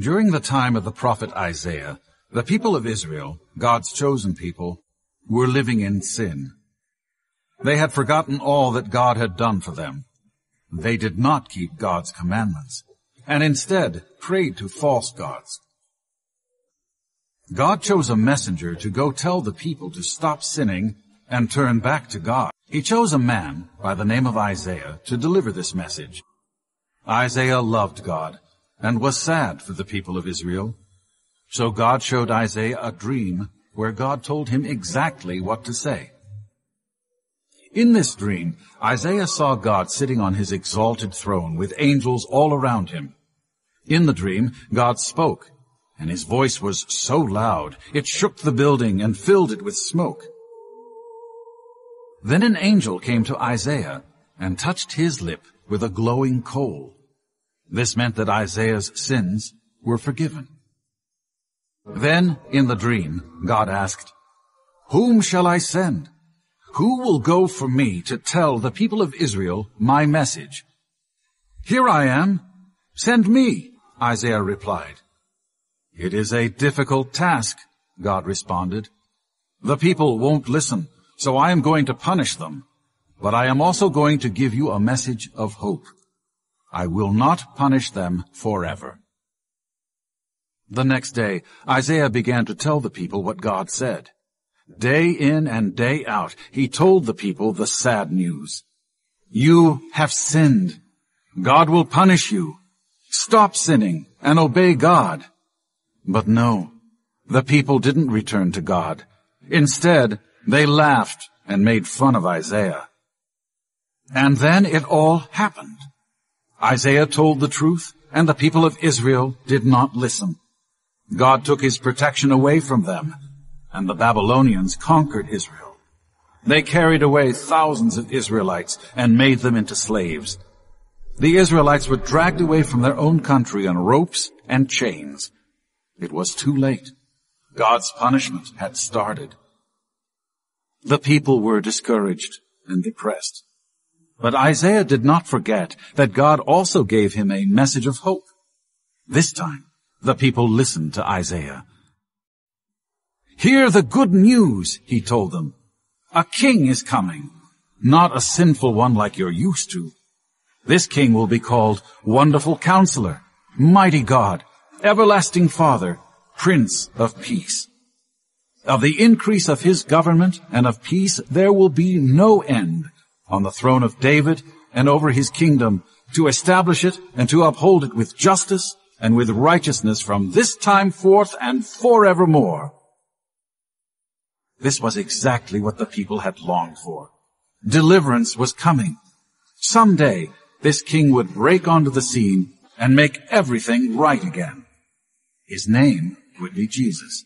During the time of the prophet Isaiah, the people of Israel, God's chosen people, were living in sin. They had forgotten all that God had done for them. They did not keep God's commandments, and instead prayed to false gods. God chose a messenger to go tell the people to stop sinning and turn back to God. He chose a man by the name of Isaiah to deliver this message. Isaiah loved God and was sad for the people of Israel. So God showed Isaiah a dream where God told him exactly what to say. In this dream, Isaiah saw God sitting on his exalted throne with angels all around him. In the dream, God spoke, and his voice was so loud it shook the building and filled it with smoke. Then an angel came to Isaiah and touched his lip with a glowing coal. This meant that Isaiah's sins were forgiven. Then, in the dream, God asked, "Whom shall I send? Who will go for me to tell the people of Israel my message?" "Here I am. Send me," Isaiah replied. "It is a difficult task," God responded. "The people won't listen, so I am going to punish them. But I am also going to give you a message of hope. I will not punish them forever." The next day, Isaiah began to tell the people what God said. Day in and day out, he told the people the sad news. "You have sinned. God will punish you. Stop sinning and obey God." But no, the people didn't return to God. Instead, they laughed and made fun of Isaiah. And then it all happened. Isaiah told the truth, and the people of Israel did not listen. God took his protection away from them, and the Babylonians conquered Israel. They carried away thousands of Israelites and made them into slaves. The Israelites were dragged away from their own country on ropes and chains. It was too late. God's punishment had started. The people were discouraged and depressed. But Isaiah did not forget that God also gave him a message of hope. This time, the people listened to Isaiah. "Hear the good news," he told them. "A king is coming, not a sinful one like you're used to. This king will be called Wonderful Counselor, Mighty God, Everlasting Father, Prince of Peace. Of the increase of his government and of peace there will be no end on the throne of David and over his kingdom, to establish it and to uphold it with justice and with righteousness from this time forth and forevermore." This was exactly what the people had longed for. Deliverance was coming. Someday, this king would break onto the scene and make everything right again. His name would be Jesus.